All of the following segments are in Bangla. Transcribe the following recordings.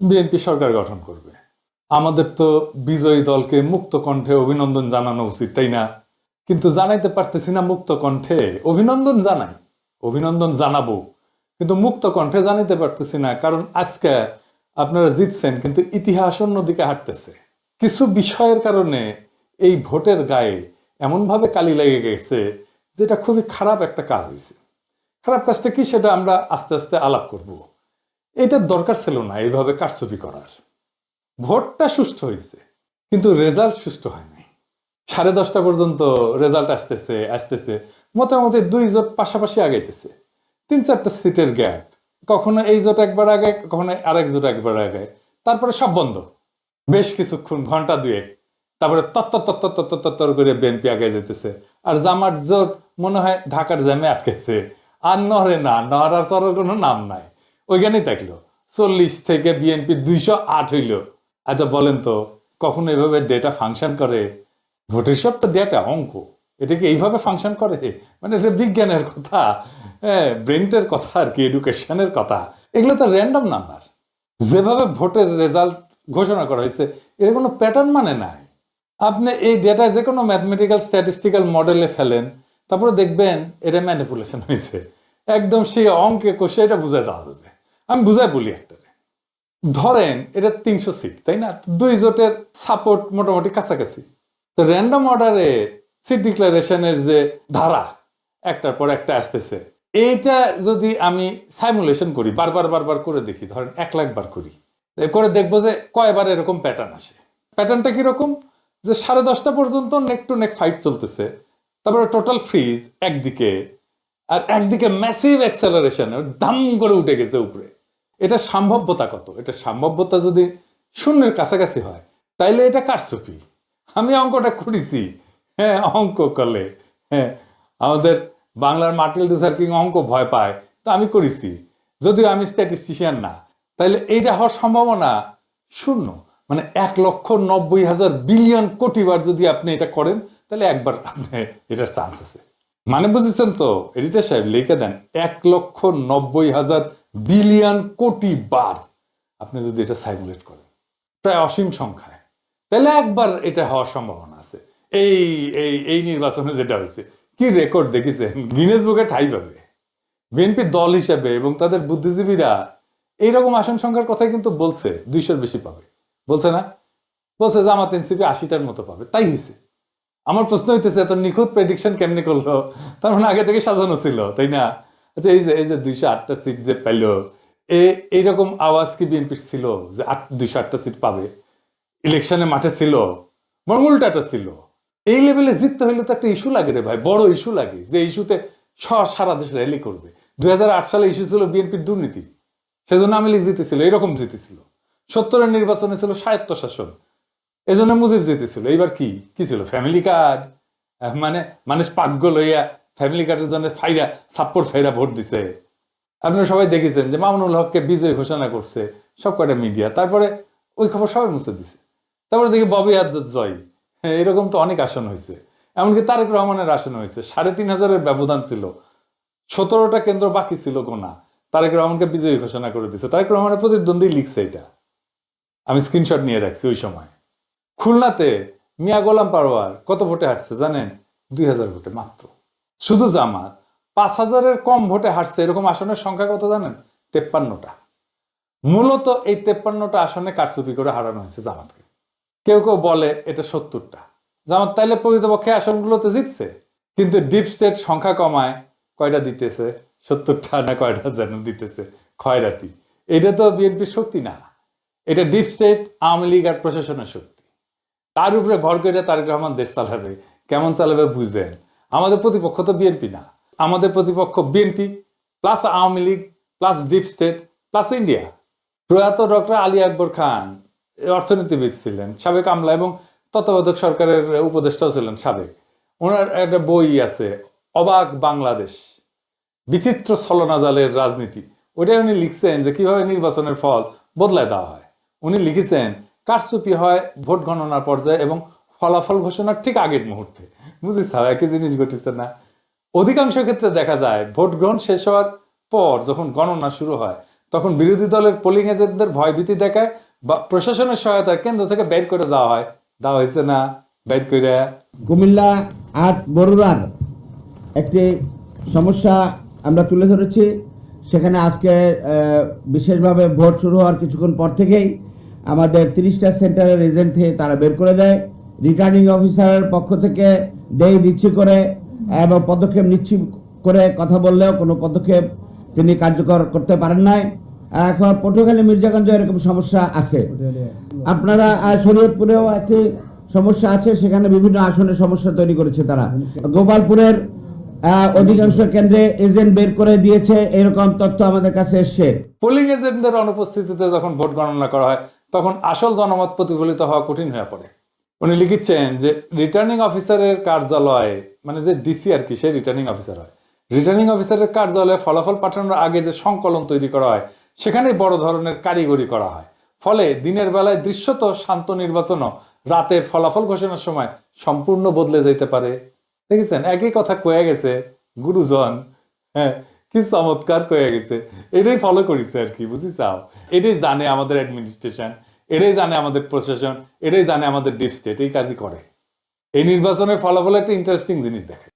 বিএনপি সরকার গঠন করবে। আমাদের তো বিজয়ী দলকে মুক্ত কণ্ঠে অভিনন্দন জানানো উচিত, তাই না? কিন্তু জানাইতে পারতেছি না মুক্ত কণ্ঠে। অভিনন্দন জানাই, অভিনন্দন জানাবো, কিন্তু মুক্ত কণ্ঠে জানাইতে পারতেছি না, কারণ আজকে আপনারা জিতছেন কিন্তু ইতিহাস অন্যদিকে হাঁটতেছে। কিছু বিষয়ের কারণে এই ভোটের গায়ে এমনভাবে কালি লেগে গেছে, যেটা খুবই খারাপ একটা কাজ হয়েছে। খারাপ কাজটা কি সেটা আমরা আস্তে আস্তে আলাপ করব। এটার দরকার ছিল না এইভাবে কারচুপি করার। ভোটটা সুষ্ঠু হয়েছে কিন্তু রেজাল্ট সুষ্ঠু হয় নাই। 10:30 পর্যন্ত রেজাল্ট আসতেছে আসতেছে, মোটামুটি 2 জোট পাশাপাশি আগাইতেছে, 3-4টা সিটের গ্যাপ, কখনো এই জোট একবার আগে, কখনো আরেক জোট একবার আগে, তারপরে সব বন্ধ বেশ কিছুক্ষণ, ঘন্টা দুয়েক। তারপরে তত্তর তত্তর তত্তর তত্তর করে বিএনপি আগে যেতেছে, আর জামাত জোট মনে হয় ঢাকার জ্যামে আটকেছে, আর নড়ে না, নড়ার চড়ার কোনো নাম নাই, ওইখানেই থাকলো। 40 থেকে বিএনপি 208 হইল। আচ্ছা বলেন তো, কখনো এভাবে ডেটা ফাংশন করে? ভোটের সব তো ডেটা, অঙ্ক, এটা কি এইভাবে ফাংশন করে? মানে এটা বিজ্ঞানের কথা, হ্যাঁ, ব্রেনটের কথা আর কি, এডুকেশনের কথা। এগুলো তো র্যান্ডম নাম্বার। যেভাবে ভোটের রেজাল্ট ঘোষণা করা হয়েছে এর কোনো প্যাটার্ন মানে নাই। আপনি এই ডেটা যে কোনো ম্যাথমেটিক্যাল স্ট্যাটিস্টিক্যাল মডেলে ফেলেন, তারপরে দেখবেন এটা ম্যানিপুলেশন হয়েছে। একদম সেই অঙ্কে কষে এটা বুঝাই দেওয়া যাবে। আমি বুঝাই বলি একটা, ধরেন এটা 300 সিট, তাই না? 2 জোটের সাপোর্ট মোটামুটি কাছাকাছি। তো র্যান্ডম অর্ডারে সিট ডিক্লারেশনের যে ধারা একটার পর একটা আসতেছে, এইটা যদি আমি সাইমুলেশন করি, বারবার বারবার করে দেখি, ধরেন 1 লাখ বার করি, করে দেখবো যে কয়বার এরকম প্যাটার্ন আসে। প্যাটার্নটা কিরকম? যে 10:30 পর্যন্ত নেক টু নেক ফাইট চলতেছে, তারপরে টোটাল ফ্রিজ একদিকে, আর একদিকে ম্যাসিভ অ্যাক্সেলারেশন, দাম করে উঠে গেছে উপরে। এটা সম্ভাব্যতা কত? এটা সম্ভাব্যতা যদি 0-এর কাছাকাছি হয় তাইলে এটা কারচুপি। আমি অঙ্কটা করেছি, হ্যাঁ, অঙ্ক করলে, হ্যাঁ, আমাদের বাংলার মার্টিন লুথার কিং অঙ্ক ভয় পায়, তো আমি করেছি, যদিও আমি স্ট্যাটিস্টিশিয়ান না। তাইলে এইটা হওয়ার সম্ভাবনা 0। মানে 1,90,000 বিলিয়ন কোটি বার যদি আপনি এটা করেন, তাহলে একবার আপনি এটার চান্স আছে। মানে বুঝেছেন তো এডিটর সাহেব, লিখে দেন 1,90,000 বিলিয়ন কোটি বার আপনি যদি এটা সাইমুলেট করেন, প্রায় অসীম সংখ্যায়, তাহলে একবার এটা হওয়ার সম্ভাবনা আছে। এই এই এই নির্বাচনে যেটা হয়েছে, কি রেকর্ড দেখেছেন, গিনেস বুকে ঠাঁই পাবে বিএনপি দল হিসেবে। এবং তাদের বুদ্ধিজীবীরা এইরকম আসন সংখ্যার কথাই কিন্তু বলছে, 200-র বেশি পাবে বলছে না? বলছে জামাত এনসিপি 80টার মতো পাবে, তাই হয়েছে। আমার প্রশ্ন হইতেছে, এত নিখুঁত প্রেডিকশন কেমনি করলো? তার মানে আগে থেকে সাজানো ছিল, তাই না? আচ্ছা, এই যে 208টা সিট যে পাইলো, এইরকম আওয়াজ কি বিএনপির ছিল যে 208টা সিট পাবে? ইলেকশনে মাঠে ছিল, বরং উল্টাটা ছিল। এই লেভেলে জিততে হইলে তো একটা ইস্যু লাগে রে ভাই, বড় ইস্যু লাগে, যে ইস্যুতে সারা দেশ র্যালি করবে। 2008 সালে ইস্যু ছিল বিএনপির দুর্নীতি, সেজন্য আওয়ামী লীগ জিতেছিল, এরকম জিতেছিল। 70-এর নির্বাচনে ছিল স্বায়ত্তশাসন, এই জন্য মুজিব জিতেছিল। এইবার কি কি ছিল? Family card. মানে মানুষ পাগল হইয়া ফ্যামিলি কার্ডের জন্য ফাইরা ছাপ্পর ফাইরা ভোট দিছে। আপনারা সবাই দেখেছেন যে মামুনুল হককে বিজয় ঘোষণা করছে সব কয়টা মিডিয়া, তারপরে ওই খবর সবাই মুছে দিছে। তারপরে দেখি ববি আজাদ জয়, হ্যাঁ, এরকম তো অনেক আসন হয়েছে। এমনকি তারেক রহমানের আসন হয়েছে, 3,500-এর ব্যবধান ছিল, 17টা কেন্দ্র বাকি ছিল গোনা, তারেক রহমানকে বিজয়ী ঘোষণা করে দিছে। তারেক রহমানের প্রতিদ্বন্দ্বী লিখছে এটা, আমি স্ক্রিনশট নিয়ে রাখছি ওই সময়। খুলনাতে মিয়া গোলাম পারোয়ার কত ভোটে হারছে জানেন? 2,000 ভোটে মাত্র। শুধু জামাত 5,000-এর কম ভোটে হারছে এরকম আসনের সংখ্যা কত জানেন? 53টা। মূলত এই 53টা আসনে কারচুপি করে হারানো হয়েছে জামাতকে। কেউ কেউ বলে এটা 70টা। জামাত তাইলে প্রকৃতপক্ষে আসনগুলোতে জিতছে, কিন্তু ডিপ স্টেট সংখ্যা কমায় কয়টা দিতেছে? 70টা না কয়টা যেন দিতেছে, খয়রাতি। এটা তো বিএনপির শক্তি না, এটা ডিপ স্টেট, আওয়ামী লীগ আর প্রশাসনের শক্তি। তার উপরে ভর করে তারেক রহমান দেশ চালাবে। কেমন চালাবে বুঝেন? আমাদের প্রতিপক্ষ তো বিএনপি না, আমাদের প্রতিপক্ষ BNP plus Awami League plus deep state plus India. প্রয়াত ডক্টর আলী আকবর খান অর্থনীতিবিদ ছিলেন, সাবেক আমলা এবং তত্ত্বাবধায়ক সরকারের উপদেষ্টাও ছিলেন সাবেক। ওনার একটা বই আছে, অবাক বাংলাদেশ, বিচিত্র ছলনাজালের রাজনীতি। ওইটাই উনি লিখছেন যে কিভাবে নির্বাচনের ফল বদলায় দেওয়া হয়। উনি লিখেছেন কারচুপি হয় ভোট গণনার পর্যায়ে এবং ফলাফল ঘোষণার ঠিক আগের মুহূর্তে। বুঝিস, একই জিনিস ঘটেছে না? অধিকাংশ ক্ষেত্রে দেখা যায় ভোট গ্রহণ শেষ হওয়ার পর যখন গণনা শুরু হয় তখন বিরোধী দলের পোলিং এজেন্টদের ভয়ভীতি দেখায় বা প্রশাসনের সহায়তায় কেন্দ্র থেকে বের করে দেওয়া হয়েছে না, বের করে। কুমিল্লা ৮ বরুড়ার একটি সমস্যা আমরা তুলে ধরেছি। সেখানে আজকে বিশেষভাবে ভোট শুরু হওয়ার কিছুক্ষণ পর থেকেই আমাদের 30টা সেন্টারের এজেন্ট তারা বের করে দেয়। রিটার্নিং অফিসারের পক্ষ থেকে দেই দিচ্ছি করে এবং পদক্ষেপ নিচ্ছি করে কথা বললেও কোনো পদক্ষেপ তিনি কার্যকর করতে পারেন নাই। এখন পটুয়াখালী মির্জাগঞ্জ এরকম সমস্যা আছে। আপনারা শরীয়তপুরেও একটি সমস্যা আছে, সেখানে বিভিন্ন আসনের সমস্যা তৈরি করেছে তারা। গোপালপুরের অধিকাংশ কেন্দ্রে এজেন্ট বের করে দিয়েছে, এরকম তথ্য আমাদের কাছে এসছে। পোলিং এজেন্টদের অনুপস্থিতিতে যখন ভোট গণনা করা হয় তখন আসল জনমত প্রতিফলিত হওয়া কঠিন হয়ে পড়ে। উনি লিখেছেন যে রিটার্নিং অফিসারের কার্যালয়ে, মানে যে ডিসি আর কি, সে রিটার্নিং অফিসার হয়, রিটার্নিং অফিসারের কার্যালয়ে ফলাফল পাঠানোর আগে যে সংকলন তৈরি করা হয় সেখানে বড় ধরনের কারিগরি করা হয়। ফলে দিনের বেলায় দৃশ্যত শান্ত নির্বাচনও রাতের ফলাফল ঘোষণার সময় সম্পূর্ণ বদলে যেতে পারে। দেখেছেন, একই কথা কয়ে গেছে গুরুজন। হ্যাঁ, কি চমৎকার কয়ে গেছে। এটাই ফলো করেছে আর কি, বুঝি চাও। এটাই জানে আমাদের অ্যাডমিনিস্ট্রেশন, এটাই জানে আমাদের প্রশাসন, এটাই জানে আমাদের ডিপ স্টেট, এই কাজই করে। এই নির্বাচনের ফলাফল একটা ইন্টারেস্টিং জিনিস দেখে।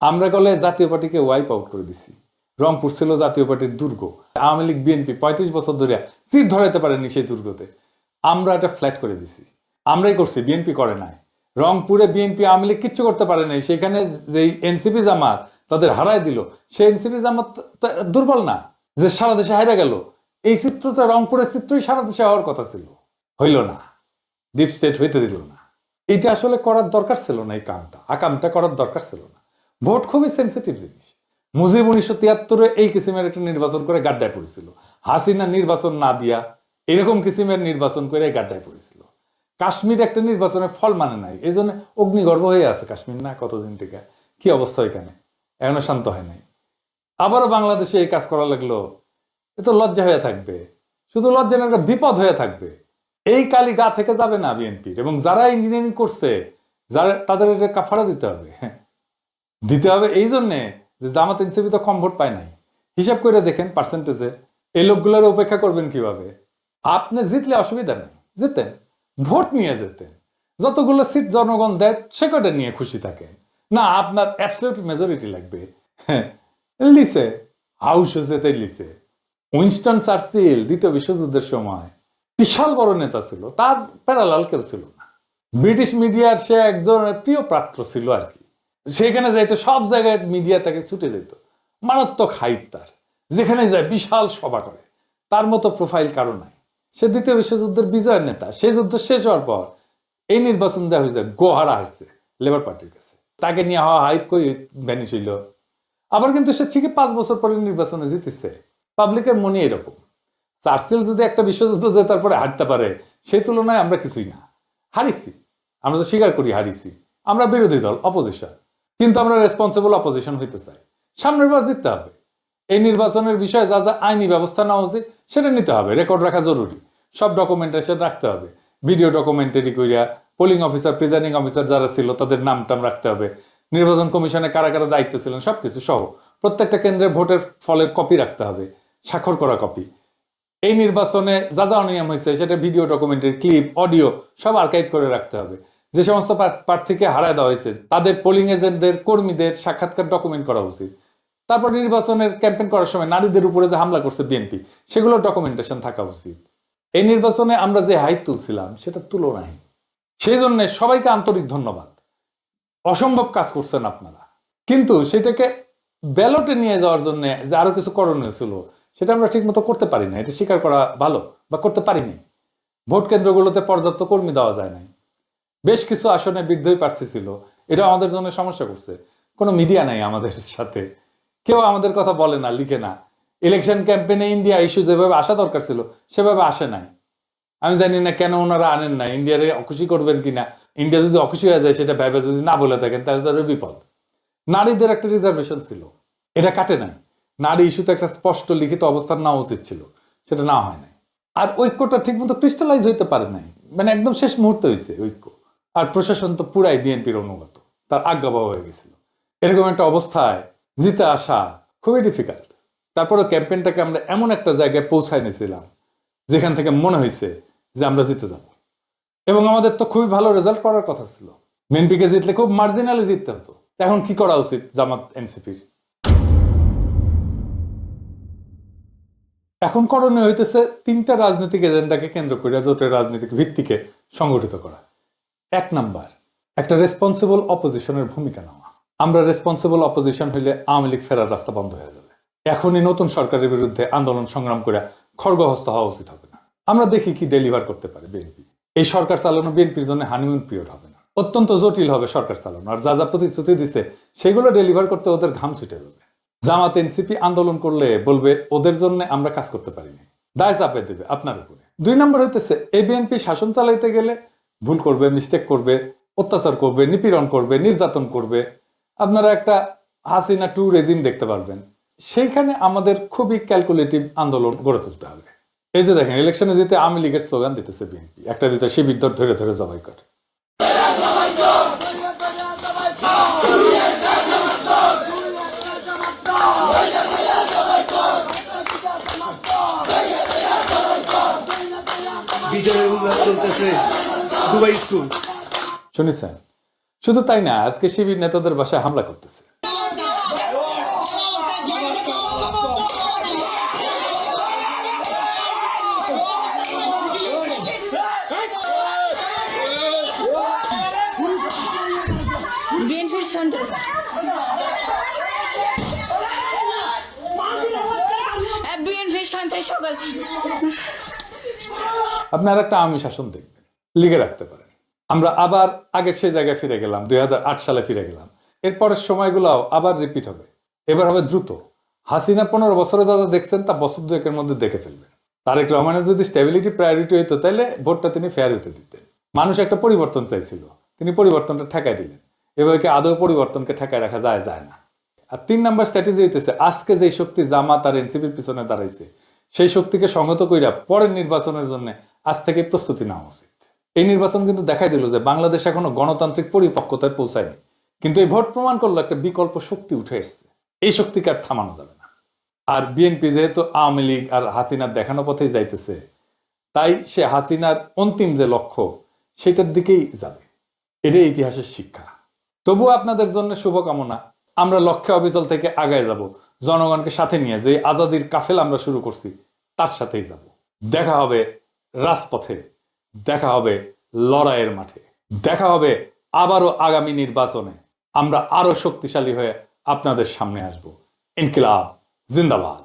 আমরা গলে জাতীয় পার্টিকে ওয়াইপ আউট করে দিছি। রংপুর ছিল জাতীয় পার্টির দুর্গ। আওয়ামী লীগ বিএনপি 35 বছর ধরে চির ধরাইতে পারেনি সেই দুর্গতে। আমরা এটা ফ্ল্যাট করে দিছি, আমরাই করছি, বিএনপি করে নাই। রংপুরে বিএনপি আওয়ামী লীগ কিচ্ছু করতে পারে নাই। সেখানে যে এনসিপি জামাত তাদের হারাই দিল, সেই এনসিপি জামাত দুর্বল না যে সারা দেশে হারা গেল। এই চিত্রটা, রংপুরের চিত্রই সারা দেশে হওয়ার কথা ছিল, হইল না, ডিপ স্টেট হইতে দিল না। এটা আসলে করার দরকার ছিল না, এই আকামটা করার দরকার ছিল না। ভোট খুবই সেন্সিটিভ জিনিস। মুজিব 1973-এ এই কিসিমের একটা নির্বাচন করে গাড্ডায় পড়েছিল। হাসিনা নির্বাচন না দিয়া এরকম কিসিমের নির্বাচন করে গাড্ডায় পড়েছিল। কাশ্মীর একটা নির্বাচনের ফল মানে নাই, এই জন্য অগ্নিগর্ভ হয়ে আছে কাশ্মীর না কতদিন থেকে। কি অবস্থা এখানে, এখনো শান্ত হয় নাই। আবারও বাংলাদেশে এই কাজ করা লাগলো, এ তো লজ্জা হয়ে থাকবে, শুধু লজ্জা না, একটা বিপদ হয়ে থাকবে। এই কালি গা থেকে যাবে না বিএনপির। এবং যারা ইঞ্জিনিয়ারিং করছে, যারা, তাদের এটা কাফারা দিতে হবে। এই জন্যে যে জামাত এনসিপি তো কম ভোট পায় নাই। হিসাব করে দেখেন পার্সেন্টেজে, এই লোকগুলোর উপেক্ষা করবেন কিভাবে? আপনি জিতলে অসুবিধা নেই, যেতেন, ভোট নিয়ে যেতেন, যতগুলো সিট জনগণ দেয় সে কটা নিয়ে খুশি থাকেন না। আপনার অ্যাবসলিউট মেজরিটি লাগবে। লিসে হাউস যেতে লিসে। উইনস্টন চার্চিল দ্বিতীয় বিশ্বযুদ্ধের সময় বিশাল বড় নেতা ছিল, তার প্যারালাল কেউ ছিল না। ব্রিটিশ মিডিয়ার সে একজন প্রিয় পাত্র ছিল আর কি। সেখানে যাইতে সব জায়গায় মিডিয়া তাকে ছুটে যেত, মারাত্মক হাইপ তার, যেখানে যায় বিশাল সভা করে। তার মতো প্রোফাইল কারো নাই। সে দ্বিতীয় বিশ্বযুদ্ধের বিজয়ের নেতা। সেই যুদ্ধ শেষ হওয়ার পর এই নির্বাচন দেওয়া হয়েছে, গোহারা আসছে লেবার পার্টির কাছে, তাকে নিয়ে হওয়া হাইপ কই ভ্যানিশ হইল। আবার কিন্তু সে ঠিকই 5 বছর পরে নির্বাচনে জিতেছে। পাবলিকের মনে এরকম। চার্চিল যদি একটা বিশ্বযুদ্ধ জেতার পরে হারতে পারে, সেই তুলনায় আমরা কিছুই না, হারিছি। আমরা তো স্বীকার করি হারিছি, আমরা বিরোধী দল, অপোজিশন, কিন্তু আমরা রেসপন্সিবল অপোজিশন হইতে চাই। সামনের বার জিততে হবে। এই নির্বাচনের বিষয়ে যা যা আইনি ব্যবস্থা নেওয়া উচিত সেটা নিতে হবে, রেকর্ড রাখা জরুরি, সব ডকুমেন্টেশন রাখতে হবে, ভিডিও ডকুমেন্টারি করিয়া। পোলিং অফিসার, প্রিজাইডিং অফিসার যারা ছিল তাদের নাম টাম রাখতে হবে, নির্বাচন কমিশনে কারা কারা দায়িত্ব ছিলেন সবকিছু সহ। প্রত্যেকটা কেন্দ্রে ভোটের ফলের কপি রাখতে হবে, স্বাক্ষর করা কপি। এই নির্বাচনে যা যা অনিয়ম হয়েছে সেটা ভিডিও ডকুমেন্টারি, ক্লিপ, অডিও সব আর্কাইভ করে রাখতে হবে। যে সমস্ত প্রার্থীকে হারায় দেওয়া হয়েছে তাদের পোলিং এজেন্টদের, কর্মীদের সাক্ষাৎকার ডকুমেন্ট করা উচিত। তারপর নির্বাচনের ক্যাম্পেইন করার সময় নারীদের উপরে যে হামলা করছে বিএনপি, সেগুলো ডকুমেন্টেশন থাকা উচিত। এই নির্বাচনে আমরা যে হাইট তুলছিলাম সেটা তুলনাহীন। সেই জন্য সবাইকে আন্তরিক ধন্যবাদ। অসম্ভব কাজ করছেন আপনারা, কিন্তু সেটাকে ব্যালটে নিয়ে যাওয়ার জন্য যে আরো কিছু করণীয় ছিল সেটা আমরা ঠিক মতো করতে পারি না। এটা স্বীকার করা ভালো, বা করতে পারিনি। ভোট কেন্দ্রগুলোতে পর্যাপ্ত কর্মী দেওয়া যায় নাই। বেশ কিছু আসনে বিদ্রোহী প্রার্থী ছিল, এটা আমাদের জন্য সমস্যা করছে। কোনো মিডিয়া নাই আমাদের সাথে, কেউ আমাদের কথা বলে না, লিখে না। ইলেকশন ক্যাম্পেইনে ইন্ডিয়া ইস্যু যেভাবে আসা দরকার ছিল সেভাবে আসে নাই। আমি জানি না কেন ওনারা আনেন না। ইন্ডিয়ারে অখুশি করবেন কিনা, ইন্ডিয়া যদি অখুশি হয়ে যায় সেটা ভেবে যদি না বলে থাকেন তাহলে তাদের বিপদ। নারীদের একটা রিজার্ভেশন ছিল, এটা কাটে নাই। নারী ইস্যুতে একটা স্পষ্ট লিখিত অবস্থান নেওয়া উচিত ছিল, সেটা না হয় নাই। আর ঐক্যটা ঠিক মতো ক্রিস্টালাইজ হইতে পারে নাই, মানে একদম শেষ মুহূর্তে হয়েছে ঐক্য। আর প্রশাসন তো পুরাই বিএনপির অনুগত, তার আজ্ঞাবহ হয়ে গেছিল। এরকম একটা অবস্থায় জিতে আসা খুবই ডিফিকাল্ট। তারপরে ক্যাম্পেইনটাকে আমরা এমন একটা জায়গায় পৌঁছায় নিয়েছিলাম যেখান থেকে মনে হয়েছে যে আমরা জিতে যাব, এবং আমাদের তো খুবই ভালো রেজাল্ট করার কথা ছিল। বিএনপিকে জিতলে খুব মার্জিনালি জিততে হতো। এখন কি করা উচিত জামাত এনসিপির? এখন করণীয় হইতেছে 3টা রাজনৈতিক এজেন্ডাকে কেন্দ্র করে জোটের রাজনৈতিক ভিত্তিকে সংগঠিত করা। 1 নাম্বার, একটা রেসপন্সিবল অপোজিশনের ভূমিকা নেওয়া। আমরা রেসপন্সিবল অপোজিশন হইলে আওয়ামী লীগ ফেরার রাস্তা বন্ধ হয়ে যাবে। এখনই নতুন সরকারের বিরুদ্ধে আন্দোলন সংগ্রাম করে খড়গহস্ত হওয়া উচিত হবে না। আমরা দেখি কি ডেলিভার করতে পারে বিএনপি। এই সরকার চালানো বিএনপির জন্য হানিমুন পিরিয়ড হবে না, অত্যন্ত জটিল হবে সরকার চালানো। আর যা যা প্রতিশ্রুতি দিছে সেগুলো ডেলিভার করতে ওদের ঘাম ছুটে যাবে। জামাত এনসিপি আন্দোলন করলে বলবে ওদের জন্য আমরা কাজ করতে পারিনি, দায় চাপে দেবে আপনার উপরে। 2 নম্বর হইতেছে এই বিএনপি শাসন চালাইতে গেলে ভুল করবে, মিস্টেক করবে, অত্যাচার করবে, নিপীড়ন করবে, নির্যাতন করবে। আপনারা একটা হাসিনা 2 রেজিম দেখতে পারবেন। সেইখানে আমাদের খুবই ক্যালকুলেটিভ আন্দোলন গড়ে তুলতে হবে। এই যে দেখেন, ইলেকশনে যেতে আওয়ামী লীগের স্লোগান দিতেছে বিএনপি, একটা দুইটা শিবির ধরে ধরে জবাই করে। বিজয়ের উল্লাস চলতেছে দুবাই স্কুল। শুনেছেন? শুধু তাই না, আজকে শিবির নেতাদের বাসায় হামলা করতেছে। বিএনপির সন্ত্রাস, বিএনপির সন্ত্রাস সকল। আপনার একটা আওয়ামী শাসন দেখবেন, লিগে রাখতে পারেন। আমরা আবার আগের সেই জায়গায় ফিরে গেলাম, 2008 সালে ফিরে গেলাম। এরপরের সময়গুলোও আবার রিপিট হবে। এবার হবে দ্রুত। হাসিনা 15 বছরে যা যা দেখছেন তা বছর 2-এর মধ্যে দেখে ফেলবেন। তারেক রহমানের যদি স্টেবিলিটি প্রায়োরিটি হইতো তাহলে ভোটটা তিনি ফেয়ার হইতে দিতেন। মানুষ একটা পরিবর্তন চাইছিল, তিনি পরিবর্তনটা ঠেকাই দিলেন। এভাবে আদৌ পরিবর্তনকে ঠেকায় রাখা যায় না। আর 3 নাম্বার স্ট্র্যাটেজি হইতেছে আজকে যে শক্তি জামাত আর এনসিপির পিছনে দাঁড়াইছে সেই শক্তিকে সংহত কইরা পরের নির্বাচনের জন্য আজ থেকে প্রস্তুতি নেওয়া উচিত। এই নির্বাচন কিন্তু দেখাই দিল যে বাংলাদেশ এখনো গণতান্ত্রিক পরিপক্কতায় পৌঁছায়নি, কিন্তু এই ভোট প্রমাণ করলো একটা বিকল্প শক্তি উঠে এসছে। এই শক্তিকে আর থামানো যাবে না। আর বিএনপি যেহেতু আওয়ামী লীগ আর হাসিনার দেখানো পথেই যাইতেছে, তাই সে হাসিনার অন্তিম যে লক্ষ্য সেটার দিকেই যাবে। এটাই ইতিহাসের শিক্ষা। তবুও আপনাদের জন্য শুভকামনা। আমরা লক্ষ্যে অবিচল থেকে আগায় যাব, জনগণকে সাথে নিয়ে যে আজাদির কাফেলা আমরা শুরু করছি তার সাথেই যাব। দেখা হবে রাজপথে, দেখা হবে লড়াইয়ের মাঠে, দেখা হবে আবারও আগামী নির্বাচনে। আমরা আরো শক্তিশালী হয়ে আপনাদের সামনে আসব। ইনকিলাব জিন্দাবাদ।